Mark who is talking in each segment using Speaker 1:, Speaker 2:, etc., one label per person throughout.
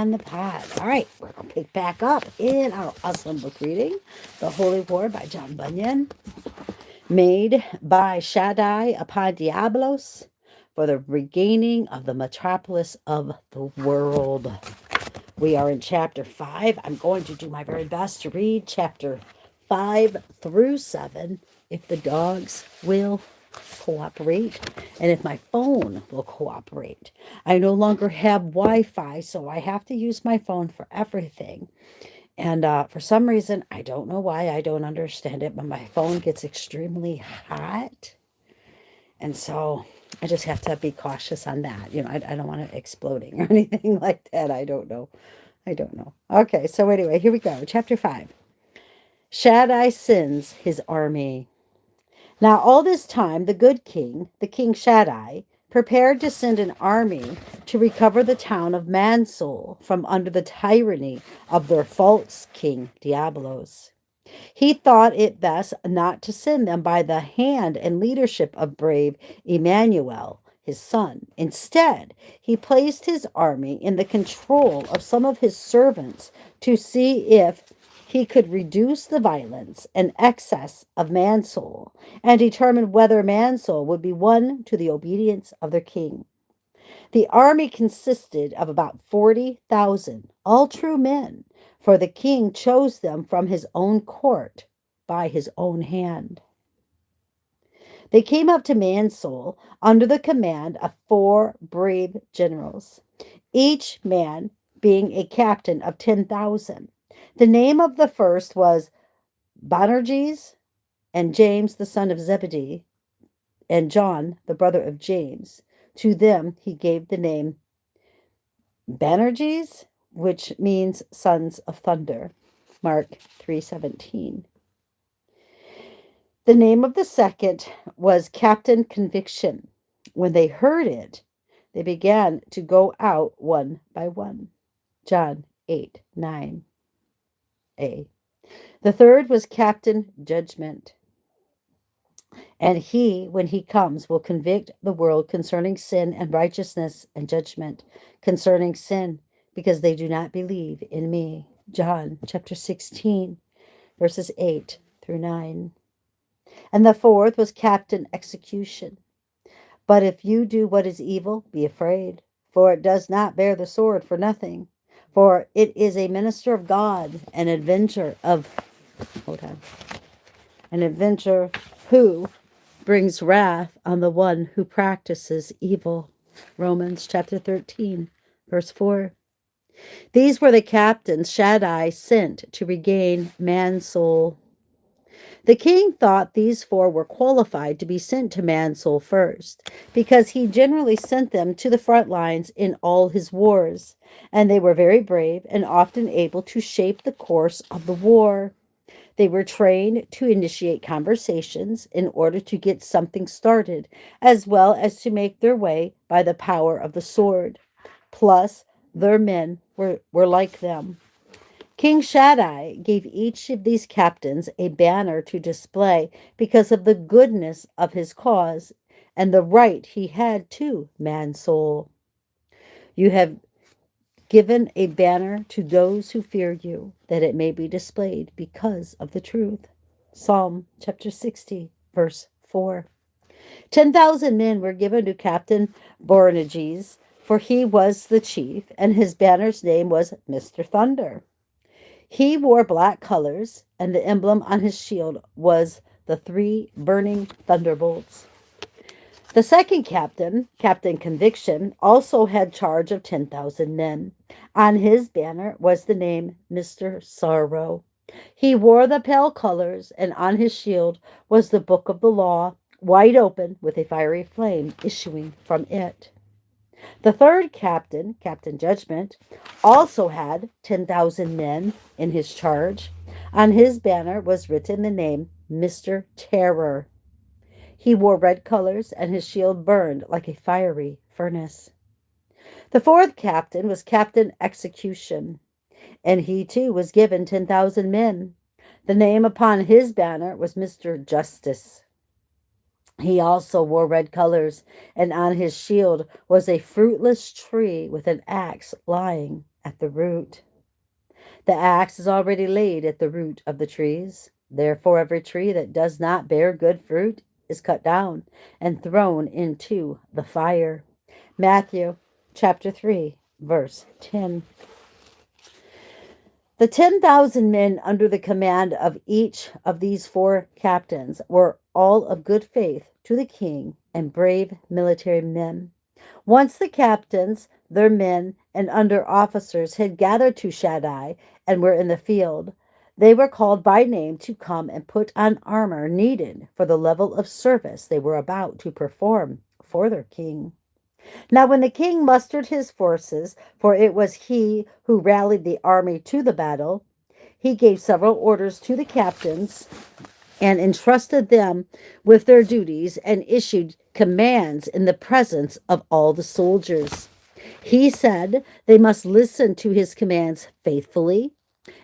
Speaker 1: man the pot. All right, we're going to pick back up in our awesome book reading, The Holy War by John Bunyan, made by Shaddai upon Diablos for the regaining of the metropolis of the world. We are in chapter 5. I'm going to do my very best to read chapter 5 through 7 if the dogs will cooperate and if my phone will cooperate. I no longer have Wi-Fi, so I have to use my phone for everything. And for some reason, I don't know why, I don't understand it, but my phone gets extremely hot. And so I just have to be cautious on that. I don't want it exploding or anything like that. I don't know. Okay, so anyway, here we go. Chapter 5. Shaddai sends his army. Now, all this time, the good king, the king Shaddai, prepared to send an army to recover the town of Mansoul from under the tyranny of their false king Diablos. He thought it best not to send them by the hand and leadership of brave Emmanuel, his son. Instead, he placed his army in the control of some of his servants to see if he could reduce the violence and excess of Mansoul and determine whether Mansoul would be won to the obedience of their king. The army consisted of about 40,000, all true men, for the king chose them from his own court by his own hand. They came up to Mansoul under the command of 4 brave generals, each man being a captain of 10,000. The name of the first was Boanerges, and James the son of Zebedee, and John the brother of James. To them he gave the name Boanerges, which means sons of thunder. Mark 3:17. The name of the second was Captain Conviction. When they heard it, they began to go out one by one. John 8:9a. The third was Captain Judgment. And he, when he comes, will convict the world concerning sin and righteousness and judgment concerning sin, because they do not believe in me. John chapter 16, verses 8 through 9. And the fourth was Captain Execution. But if you do what is evil, be afraid, for it does not bear the sword for nothing. For it is a minister of God, an avenger who brings wrath on the one who practices evil. Romans chapter 13, verse 4. These were the captains Shaddai sent to regain Mansoul. The king thought these 4 were qualified to be sent to Mansoul first, because he generally sent them to the front lines in all his wars, and they were very brave and often able to shape the course of the war. They were trained to initiate conversations in order to get something started, as well as to make their way by the power of the sword. Plus, their men were like them. King Shaddai gave each of these captains a banner to display because of the goodness of his cause and the right he had to Mansoul. You have given a banner to those who fear you, that it may be displayed because of the truth. Psalm chapter 60, verse 4. 10,000 men were given to Captain Boanerges, for he was the chief, and his banner's name was Mr. Thunder. He wore black colors, and the emblem on his shield was the 3 burning thunderbolts. The second captain, Captain Conviction, also had charge of 10,000 men. On his banner was the name Mr. Sorrow. He wore the pale colors, and on his shield was the book of the law, wide open with a fiery flame issuing from it. The third captain, Captain Judgment, also had 10,000 men in his charge. On his banner was written the name Mr. Terror. He wore red colors, and his shield burned like a fiery furnace. The fourth captain was Captain Execution, and he too was given 10,000 men. The name upon his banner was Mr. Justice. He also wore red colors, and on his shield was a fruitless tree with an axe lying at the root. The axe is already laid at the root of the trees. Therefore, every tree that does not bear good fruit is cut down and thrown into the fire. Matthew chapter 3, verse 10. The 10,000 men under the command of each of these four captains were all of good faith to the king and brave military men. Once the captains, their men, and under officers had gathered to Shaddai and were in the field, they were called by name to come and put on armor needed for the level of service they were about to perform for their king. Now, when the king mustered his forces, for it was he who rallied the army to the battle, he gave several orders to the captains and entrusted them with their duties and issued commands in the presence of all the soldiers. He said they must listen to his commands faithfully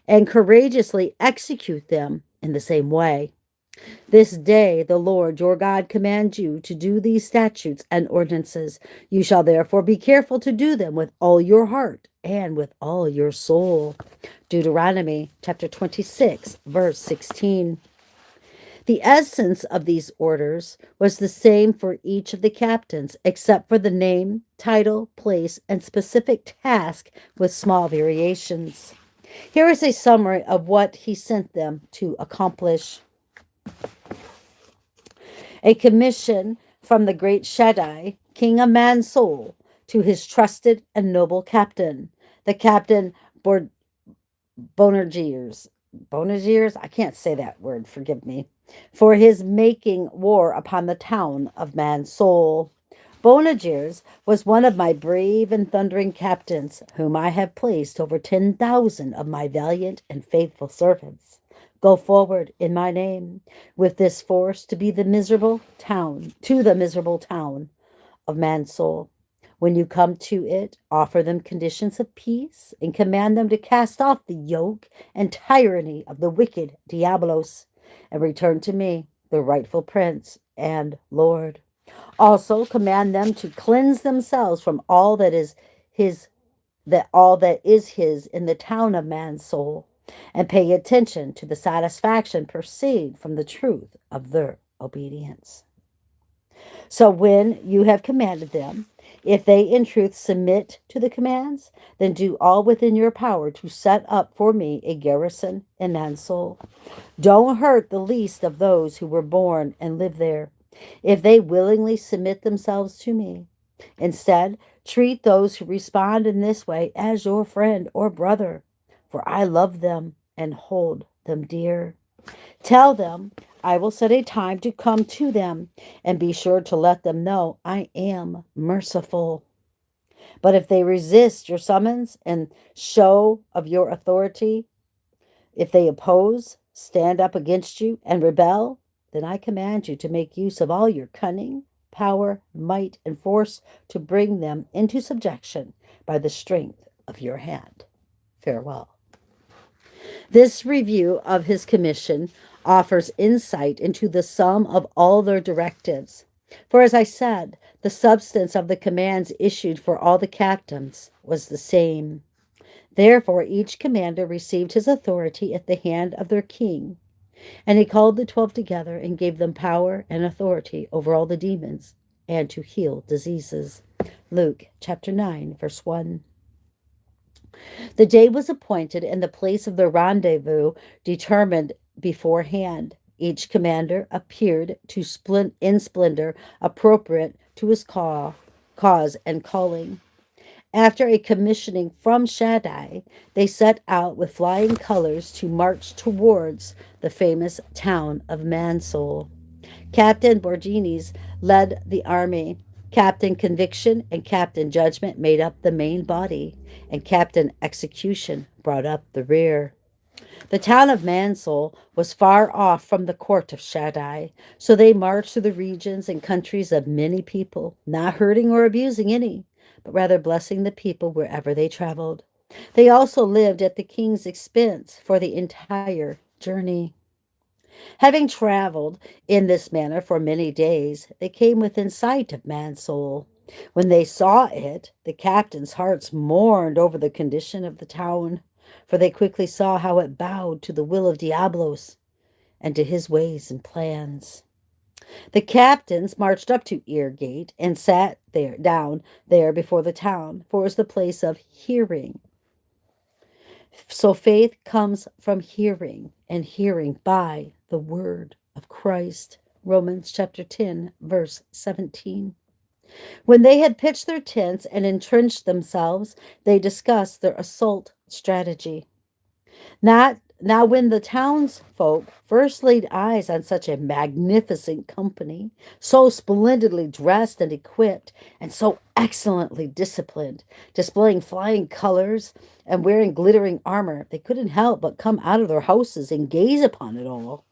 Speaker 1: and courageously execute them in the same way. This day the Lord your God commands you to do these statutes and ordinances. You shall therefore be careful to do them with all your heart and with all your soul. Deuteronomy chapter 26, verse 16. The essence of these orders was the same for each of the captains, except for the name, title, place, and specific task with small variations. Here is a summary of what he sent them to accomplish. A commission from the great Shaddai, king of man's soul, to his trusted and noble captain, the captain Bonergiers. Bonergiers? I can't say that word, forgive me. For his making war upon the town of man's soul. Bonergiers was one of my brave and thundering captains, whom I have placed over 10,000 of my valiant and faithful servants. Go forward in my name with this force to the miserable town of man's soul. When you come to it, offer them conditions of peace and command them to cast off the yoke and tyranny of the wicked Diabolos and return to me, the rightful prince and Lord. Also command them to cleanse themselves from all that is his in the town of man's soul, and pay attention to the satisfaction perceived from the truth of their obedience. So when you have commanded them, if they in truth submit to the commands, then do all within your power to set up for me a garrison in man's soul. Don't hurt the least of those who were born and live there, if they willingly submit themselves to me. Instead, treat those who respond in this way as your friend or brother, for I love them and hold them dear. Tell them I will set a time to come to them, and be sure to let them know I am merciful. But if they resist your summons and show of your authority, if they oppose, stand up against you, and rebel, then I command you to make use of all your cunning, power, might, and force to bring them into subjection by the strength of your hand. Farewell. This review of his commission offers insight into the sum of all their directives. For as I said, the substance of the commands issued for all the captains was the same. Therefore, each commander received his authority at the hand of their king. And he called the 12 together and gave them power and authority over all the demons and to heal diseases. Luke chapter 9, verse 1. The day was appointed and the place of the rendezvous determined beforehand. Each commander appeared in splendor appropriate to his cause and calling. After a commissioning from Shaddai, they set out with flying colors to march towards the famous town of Mansoul. Captain Borginis led the army. Captain Conviction and Captain Judgment made up the main body, and Captain Execution brought up the rear. The town of Mansoul was far off from the court of Shaddai, so they marched through the regions and countries of many people, not hurting or abusing any, but rather blessing the people wherever they traveled. They also lived at the king's expense for the entire journey. Having traveled in this manner for many days, they came within sight of Mansoul. When they saw it, the captains' hearts mourned over the condition of the town, for they quickly saw how it bowed to the will of Diablos and to his ways and plans. The captains marched up to Eargate and sat there down there before the town, for it was the place of hearing. So faith comes from hearing, and hearing by the word of Christ. Romans chapter 10, verse 17. When they had pitched their tents and entrenched themselves, they discussed their assault strategy. Now, when the townsfolk first laid eyes on such a magnificent company, so splendidly dressed and equipped, and so excellently disciplined, displaying flying colors and wearing glittering armor, they couldn't help but come out of their houses and gaze upon it all.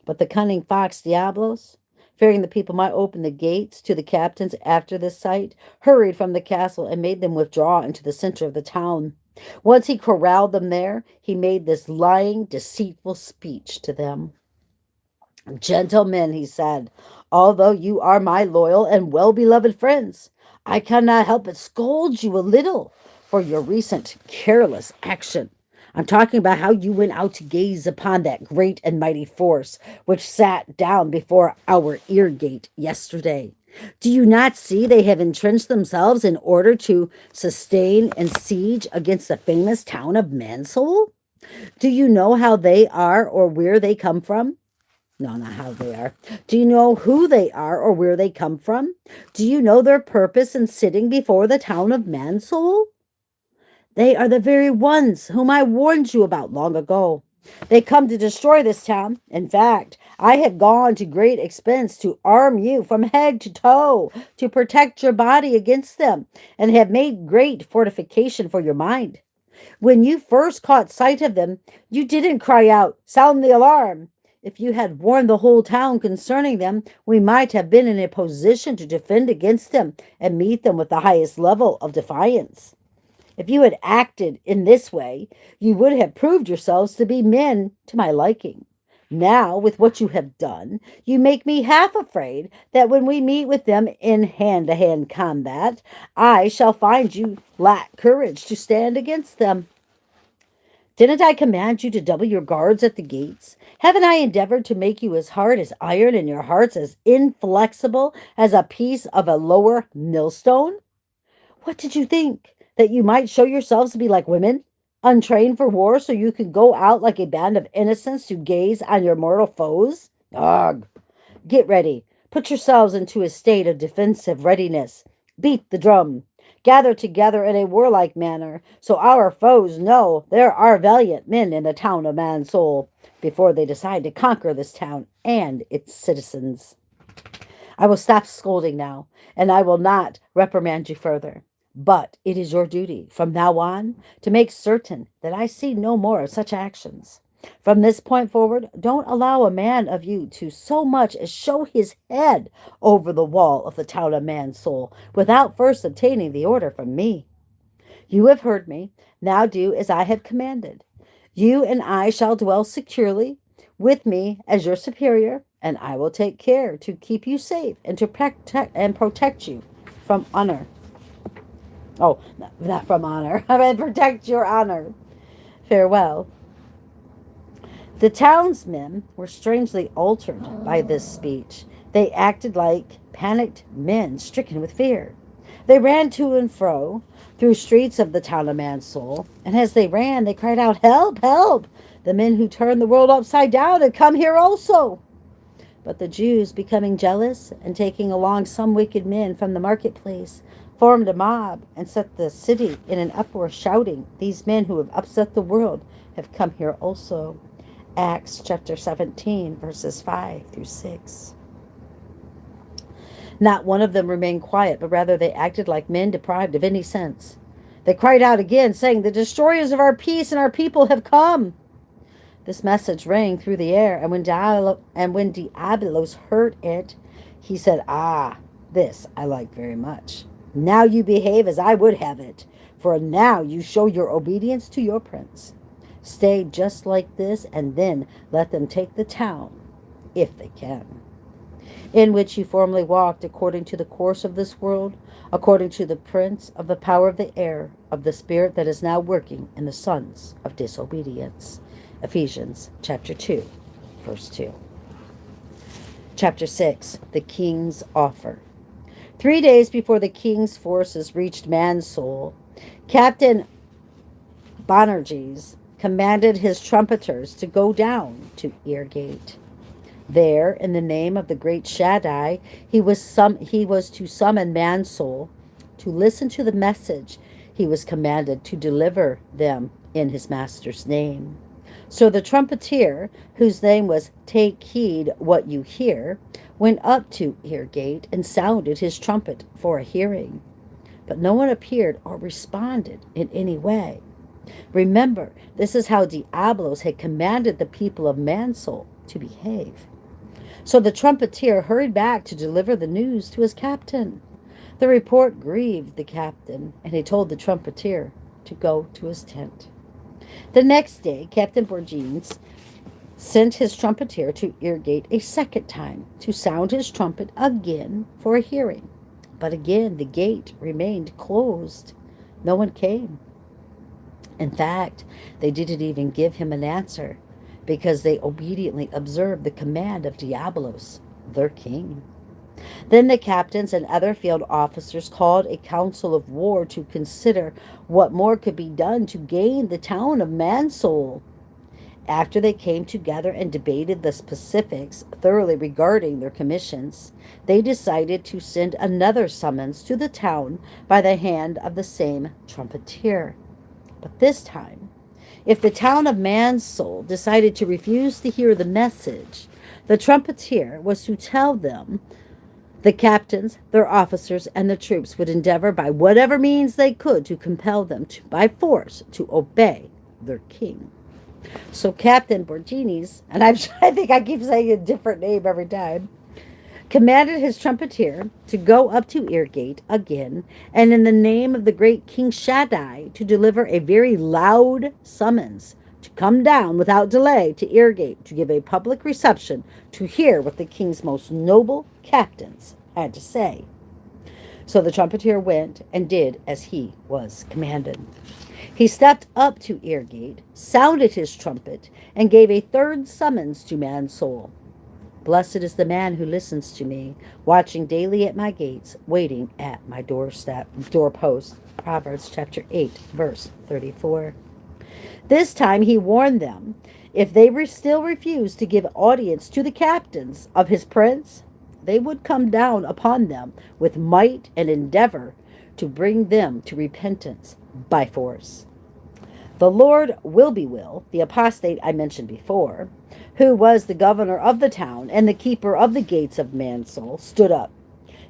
Speaker 1: But the cunning fox Diablos, fearing the people might open the gates to the captains after this sight, hurried from the castle and made them withdraw into the center of the town. Once he corralled them there, he made this lying, deceitful speech to them. Gentlemen, he said, although you are my loyal and well-beloved friends, I cannot help but scold you a little for your recent careless action. I'm talking about how you went out to gaze upon that great and mighty force which sat down before our ear gate yesterday. Do you not see they have entrenched themselves in order to sustain and siege against the famous town of Mansoul? Do you know how they are or where they come from? No, not how they are. Do you know who they are or where they come from? Do you know their purpose in sitting before the town of Mansoul? They are the very ones whom I warned you about long ago. They come to destroy this town. In fact, I have gone to great expense to arm you from head to toe to protect your body against them, and have made great fortification for your mind. When you first caught sight of them, you didn't cry out, "Sound the alarm!" If you had warned the whole town concerning them, we might have been in a position to defend against them and meet them with the highest level of defiance. If you had acted in this way, you would have proved yourselves to be men to my liking. Now, with what you have done, you make me half afraid that when we meet with them in hand-to-hand combat, I shall find you lack courage to stand against them. Didn't I command you to double your guards at the gates? Haven't I endeavored to make you as hard as iron and your hearts as inflexible as a piece of a lower millstone? What did you think? That you might show yourselves to be like women, untrained for war, so you could go out like a band of innocents to gaze on your mortal foes? Ugh! Get ready. Put yourselves into a state of defensive readiness. Beat the drum. Gather together in a warlike manner, so our foes know there are valiant men in the town of Mansoul before they decide to conquer this town and its citizens. I will stop scolding now, and I will not reprimand you further. But it is your duty, from now on, to make certain that I see no more of such actions. From this point forward, don't allow a man of you to so much as show his head over the wall of the town of Mansoul without first obtaining the order from me. You have heard me. Now do as I have commanded. You and I shall dwell securely with me as your superior, and I will take care to keep you safe and to protect you from honor. Oh, not from honor. I mean, protect your honor. Farewell. The townsmen were strangely altered by this speech. They acted like panicked men stricken with fear. They ran to and fro through streets of the town of Mansoul, and as they ran, they cried out, "Help! Help! The men who turned the world upside down have come here also." But the Jews, becoming jealous and taking along some wicked men from the marketplace, formed a mob and set the city in an uproar, shouting, "These men who have upset the world have come here also." Acts chapter 17, verses 5 through 6. Not one of them remained quiet, but rather they acted like men deprived of any sense. They cried out again, saying, "The destroyers of our peace and our people have come." This message rang through the air, and when Diabolos heard it, he said, "Ah, this I like very much. Now you behave as I would have it, for now you show your obedience to your prince. Stay just like this, and then let them take the town, if they can." in which you formerly walked according to the course of this world, according to the prince of the power of the air, of the spirit that is now working in the sons of disobedience. Ephesians chapter 2, verse 2. Chapter 6, the king's offer. 3 days before the king's forces reached Mansoul, Captain Bonerges commanded his trumpeters to go down to Eargate. There, in the name of the great Shaddai, he was to summon Mansoul to listen to the message he was commanded to deliver them in his master's name. So the trumpeter, whose name was Take Heed What You Hear, went up to Eargate and sounded his trumpet for a hearing. But no one appeared or responded in any way. Remember, this is how Diablos had commanded the people of Mansoul to behave. So the trumpeter hurried back to deliver the news to his captain. The report grieved the captain, and he told the trumpeter to go to his tent. The next day, Captain Borgines sent his trumpeter to Eargate a second time to sound his trumpet again for a hearing. But again the gate remained closed. No one came. In fact, they didn't even give him an answer, because they obediently observed the command of Diablos, their king. Then the captains and other field officers called a council of war to consider what more could be done to gain the town of Mansoul. After they came together and debated the specifics thoroughly regarding their commissions, they decided to send another summons to the town by the hand of the same trumpeter. But this time, if the town of Mansoul decided to refuse to hear the message, the trumpeter was to tell them the captains, their officers, and the troops would endeavor by whatever means they could to compel them by force to obey their king. So Captain Borgines, and I think I keep saying a different name every time, commanded his trumpeter to go up to Eargate again, and in the name of the great King Shaddai to deliver a very loud summons to come down without delay to Eargate to give a public reception to hear what the king's most noble captains had to say. So the trumpeter went and did as he was commanded. He stepped up to Eargate, sounded his trumpet, and gave a third summons to Mansoul. Blessed is the man who listens to me, watching daily at my gates, waiting at my doorpost. Proverbs chapter 8, verse 34. This time he warned them, if they still refused to give audience to the captains of his prince, they would come down upon them with might and endeavor to bring them to repentance by force. The Lord Will, the apostate I mentioned before, who was the governor of the town and the keeper of the gates of Mansoul, stood up.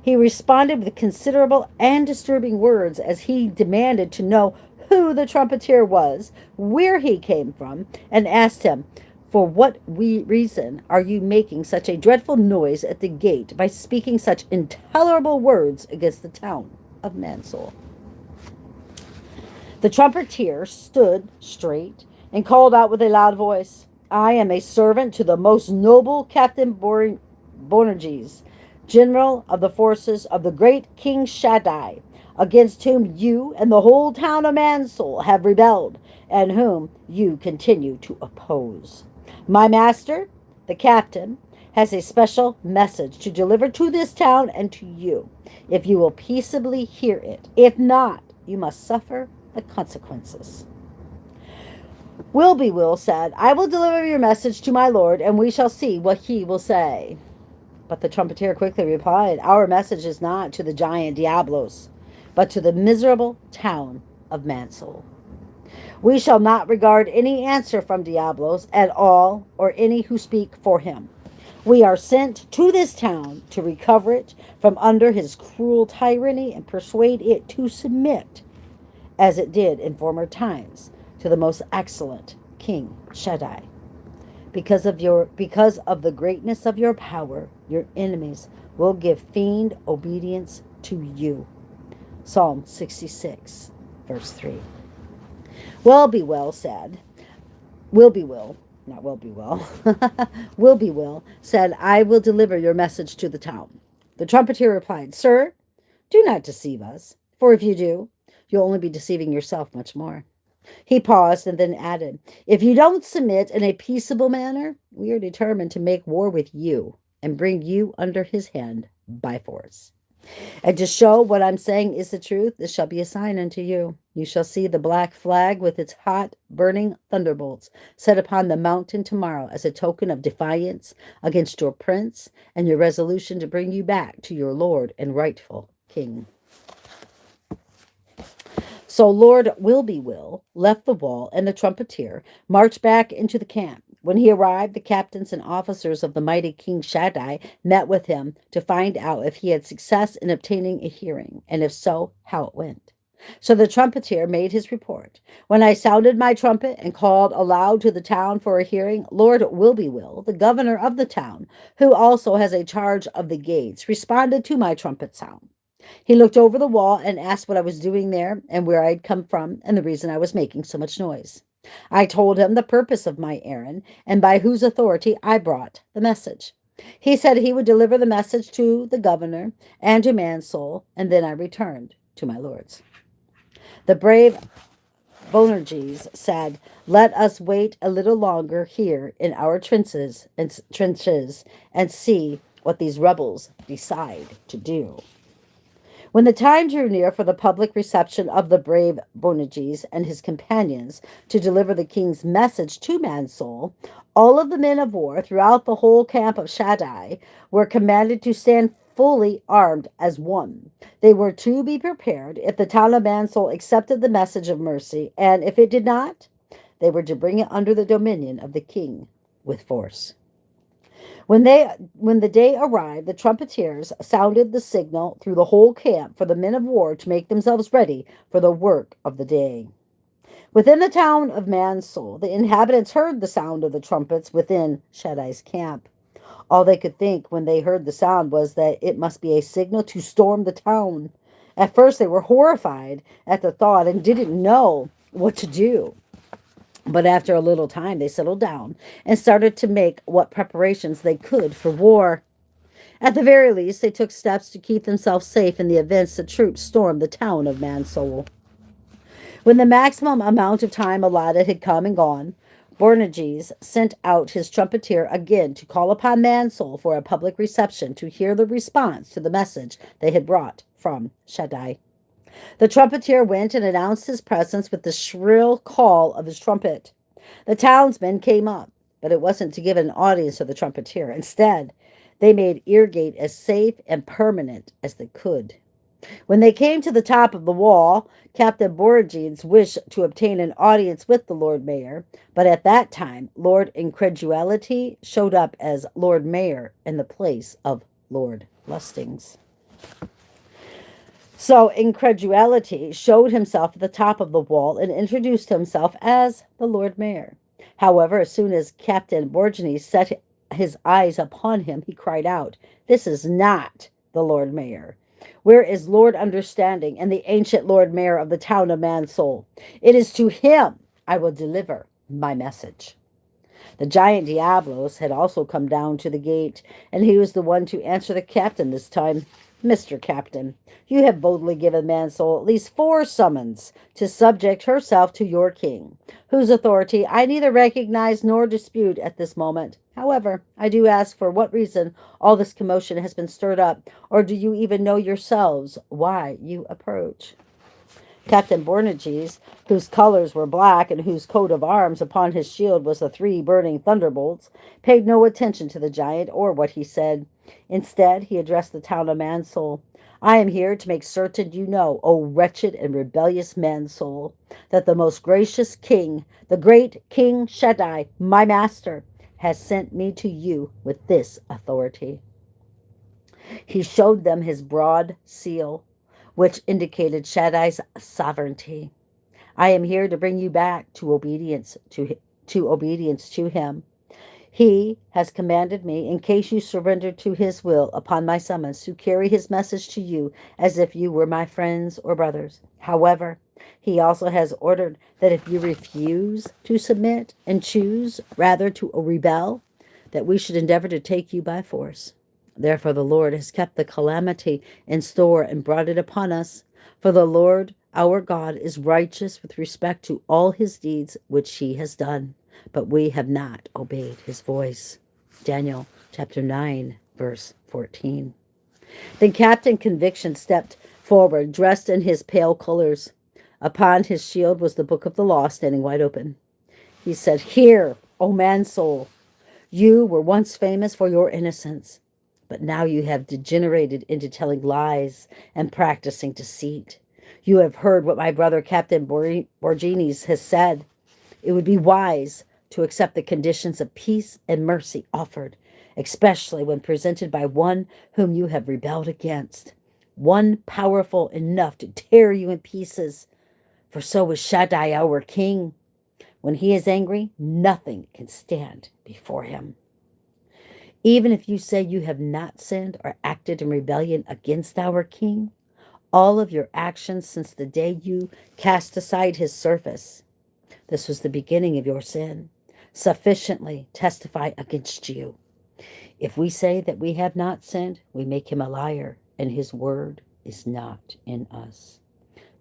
Speaker 1: He responded with considerable and disturbing words as he demanded to know who the trumpeter was, where he came from, and asked him, for what reason are you making such a dreadful noise at the gate by speaking such intolerable words against the town of Mansoul? The trumpeter stood straight and called out with a loud voice, I am a servant to the most noble Captain Bonerges, general of the forces of the great King Shaddai, against whom you and the whole town of Mansoul have rebelled, and whom you continue to oppose. My master, the captain, has a special message to deliver to this town and to you, if you will peaceably hear it. If not, you must suffer the consequences. Will said, I will deliver your message to my lord, and we shall see what he will say. But the trumpeter quickly replied, our message is not to the giant Diablos, but to the miserable town of Mansoul. We shall not regard any answer from Diablos at all, or any who speak for him. We are sent to this town to recover it from under his cruel tyranny and persuade it to submit, as it did in former times, to the most excellent King Shaddai. Because of the greatness of your power, your enemies will give feigned obedience to you. Psalm 66, verse 3. Will said, not will be will, will be will, said, I will deliver your message to the town. The trumpeter replied, Sir, do not deceive us, for if you do, you'll only be deceiving yourself much more. He paused and then added, If you don't submit in a peaceable manner, we are determined to make war with you and bring you under his hand by force. And to show what I'm saying is the truth, this shall be a sign unto you. You shall see the black flag with its hot, burning thunderbolts set upon the mountain tomorrow as a token of defiance against your prince and your resolution to bring you back to your lord and rightful king. So Lord Will left the wall, and the trumpeter marched back into the camp. When he arrived, the captains and officers of the mighty King Shaddai met with him to find out if he had success in obtaining a hearing, and if so, how it went. So the trumpeter made his report. When I sounded my trumpet and called aloud to the town for a hearing, Lord Will, the governor of the town, who also has a charge of the gates, responded to my trumpet sound. He looked over the wall and asked what I was doing there and where I had come from and the reason I was making so much noise. I told him the purpose of my errand and by whose authority I brought the message. He said he would deliver the message to the governor and to Mansoul, and then I returned to my lords. The brave Bonerges said, Let us wait a little longer here in our trenches and see what these rebels decide to do. When the time drew near for the public reception of the brave Bonerges and his companions to deliver the king's message to Mansoul, all of the men of war throughout the whole camp of Shaddai were commanded to stand fully armed as one. They were to be prepared if the town of Mansoul accepted the message of mercy, and if it did not, they were to bring it under the dominion of the king with force. When the day arrived, the trumpeters sounded the signal through the whole camp for the men of war to make themselves ready for the work of the day. Within the town of Mansoul, the inhabitants heard the sound of the trumpets within Shaddai's camp. All they could think when they heard the sound was that it must be a signal to storm the town. At first, they were horrified at the thought and didn't know what to do. But after a little time, they settled down and started to make what preparations they could for war. At the very least, they took steps to keep themselves safe in the event the troops stormed the town of Mansoul. When the maximum amount of time allotted had come and gone, Bonerges sent out his trumpeter again to call upon Mansoul for a public reception to hear the response to the message they had brought from Shaddai. The trumpeter went and announced his presence with the shrill call of his trumpet. The townsmen came up, but it wasn't to give an audience to the trumpeter. Instead, they made Eargate as safe and permanent as they could. When they came to the top of the wall, Captain Bonerges wished to obtain an audience with the Lord Mayor, but at that time, Lord Incredulity showed up as Lord Mayor in the place of Lord Lustings. So Incredulity showed himself at the top of the wall and introduced himself as the Lord Mayor. However, as soon as Captain Bonerges set his eyes upon him, he cried out, This is not the Lord Mayor. Where is Lord Understanding and the ancient Lord Mayor of the town of Mansoul? It is to him I will deliver my message. The giant Diablos had also come down to the gate, and he was the one to answer the captain this time. Mr. Captain, you have boldly given Mansoul at least 4 summons to subject herself to your king, whose authority I neither recognize nor dispute at this moment. However, I do ask for what reason all this commotion has been stirred up, or do you even know yourselves why you approach? Captain Bonerges, whose colors were black and whose coat of arms upon his shield was the 3 burning thunderbolts, paid no attention to the giant or what he said. Instead, he addressed the town of Mansoul. I am here to make certain you know, O wretched and rebellious Mansoul, that the most gracious king, the great King Shaddai, my master, has sent me to you with this authority. He showed them his broad seal, which indicated Shaddai's sovereignty. I am here to bring you back to obedience to him. He has commanded me, in case you surrender to his will upon my summons, to carry his message to you as if you were my friends or brothers. However, he also has ordered that if you refuse to submit and choose rather to rebel, that we should endeavor to take you by force. Therefore, the Lord has kept the calamity in store and brought it upon us. For the Lord our God is righteous with respect to all his deeds which he has done, but we have not obeyed his voice. Daniel chapter 9, verse 14. Then Captain Conviction stepped forward, dressed in his pale colors. Upon his shield was the book of the law standing wide open. He said, "Hear, O man's soul, you were once famous for your innocence, but now you have degenerated into telling lies and practicing deceit. You have heard what my brother Captain Borginis has said. It would be wise to accept the conditions of peace and mercy offered, especially when presented by one whom you have rebelled against, one powerful enough to tear you in pieces. For so is Shaddai, our king. When he is angry, nothing can stand before him. Even if you say you have not sinned or acted in rebellion against our king, all of your actions since the day you cast aside his service, this was the beginning of your sin, sufficiently testify against you. If we say that we have not sinned, we make him a liar, and his word is not in us."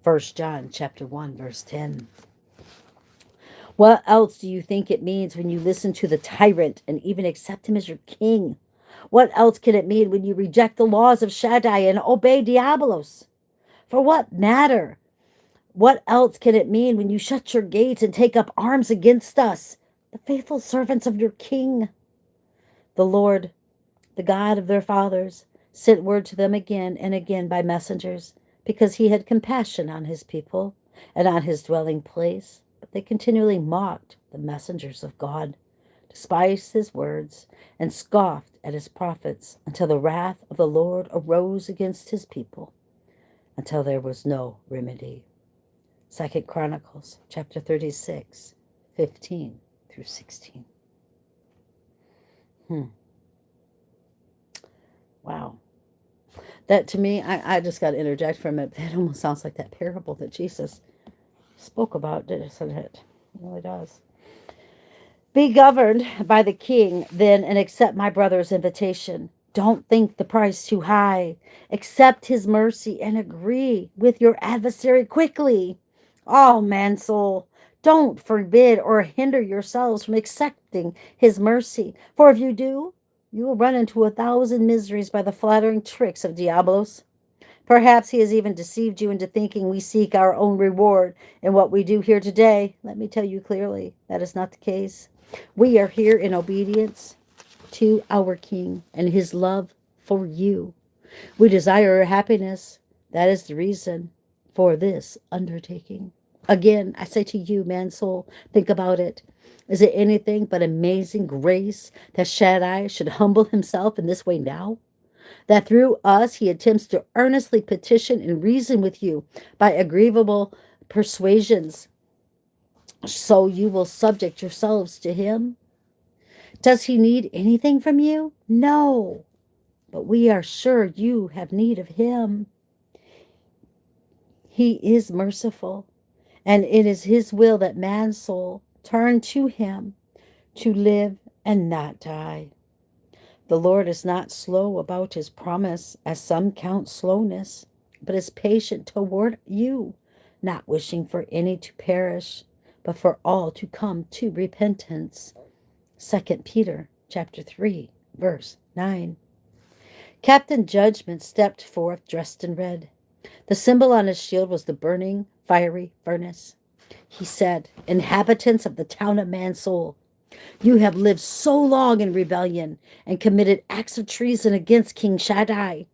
Speaker 1: 1 John chapter 1, verse 10. What else do you think it means when you listen to the tyrant and even accept him as your king? What else can it mean when you reject the laws of Shaddai and obey Diabolos? For what matter? What else can it mean when you shut your gates and take up arms against us, the faithful servants of your king? The Lord, the God of their fathers, sent word to them again and again by messengers, because he had compassion on his people and on his dwelling place. But they continually mocked the messengers of God, despised his words, and scoffed at his prophets, until the wrath of the Lord arose against his people, until there was no remedy. 2 Chronicles chapter 36, 15 through 16. Wow. That, to me, I just got to interject for a minute. That almost sounds like that parable that Jesus spoke about, doesn't it? It really does. Be governed by the king, then, and accept my brother's invitation. Don't think the price too high. Accept his mercy and agree with your adversary quickly. Oh, man soul, don't forbid or hinder yourselves from accepting his mercy. For if you do, you will run into 1,000 miseries by the flattering tricks of Diabolos. Perhaps he has even deceived you into thinking we seek our own reward in what we do here today. Let me tell you clearly, that is not the case. We are here in obedience to our King and his love for you. We desire your happiness. That is the reason for this undertaking. Again, I say to you, man soul, think about it. Is it anything but amazing grace that Shaddai should humble himself in this way now? That through us he attempts to earnestly petition and reason with you by agreeable persuasions, so you will subject yourselves to him? Does he need anything from you? No, but we are sure you have need of him. He is merciful, and it is his will that man's soul turn to him to live and not die. The Lord is not slow about his promise, as some count slowness, but is patient toward you, not wishing for any to perish, but for all to come to repentance. 2 Peter chapter 3, verse 9. Captain Judgment stepped forth dressed in red. The symbol on his shield was the burning, fiery furnace. He said, "Inhabitants of the town of Mansoul, you have lived so long in rebellion and committed acts of treason against King Shaddai.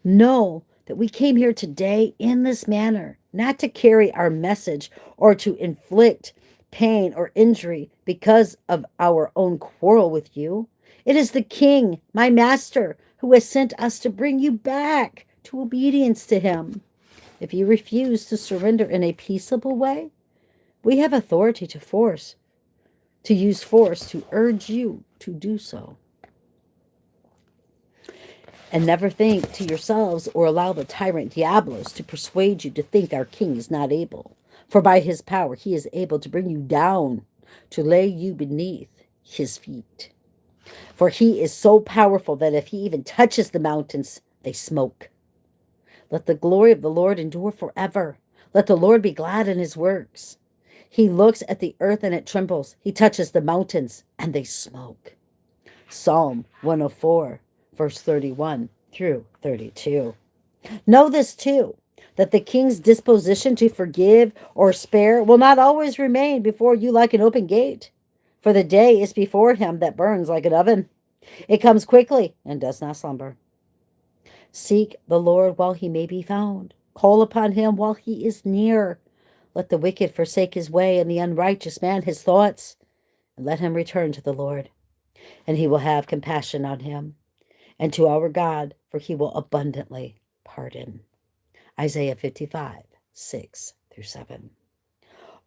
Speaker 1: Know that we came here today in this manner, not to carry our message or to inflict pain or injury because of our own quarrel with you. It is the king, my master, who has sent us to bring you back to obedience to him. If you refuse to surrender in a peaceable way, we have authority to use force to urge you to do so. And never think to yourselves or allow the tyrant Diablos to persuade you to think our king is not able. For by his power he is able to bring you down, to lay you beneath his feet. For he is so powerful that if he even touches the mountains, they smoke. Let the glory of the Lord endure forever. Let the Lord be glad in his works. He looks at the earth and it trembles. He touches the mountains and they smoke. Psalm 104, verse 31 through 32. Know this too, that the king's disposition to forgive or spare will not always remain before you like an open gate. For the day is before him that burns like an oven. It comes quickly and does not slumber. Seek the Lord while he may be found. Call upon him while he is near. Let the wicked forsake his way and the unrighteous man his thoughts. And let him return to the Lord, and he will have compassion on him, and to our God, for he will abundantly pardon. Isaiah 55, 6 through 7.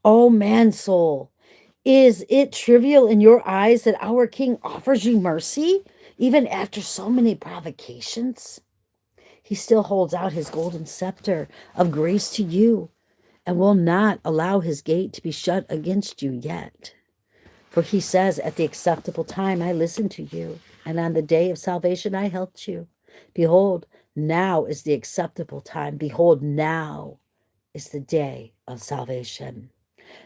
Speaker 1: O man soul, is it trivial in your eyes that our King offers you mercy, even after so many provocations? He still holds out his golden scepter of grace to you and will not allow his gate to be shut against you yet. For he says, at the acceptable time I listened to you, and on the day of salvation I helped you. Behold, now is the acceptable time. Behold, now is the day of salvation.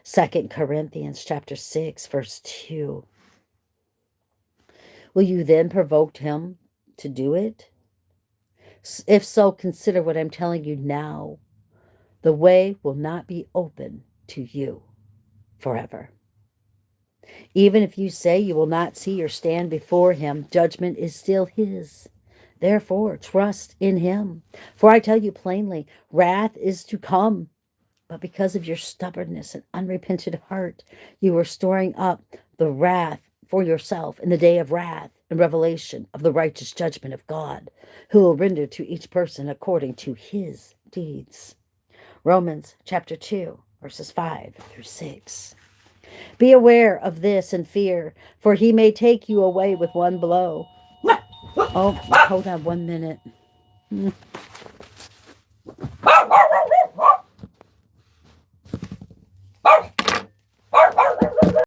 Speaker 1: 2 Corinthians chapter 6, verse 2. Will you then provoke him to do it? If so, consider what I'm telling you now. The way will not be open to you forever. Even if you say you will not see or stand before him, judgment is still his. Therefore, trust in him. For I tell you plainly, wrath is to come. But because of your stubbornness and unrepentant heart, you are storing up the wrath for yourself in the day of wrath and revelation of the righteous judgment of God, who will render to each person according to his deeds. Romans chapter 2, verses 5 through 6. Be aware of this and fear, for he may take you away with one blow. Oh, hold on 1 minute.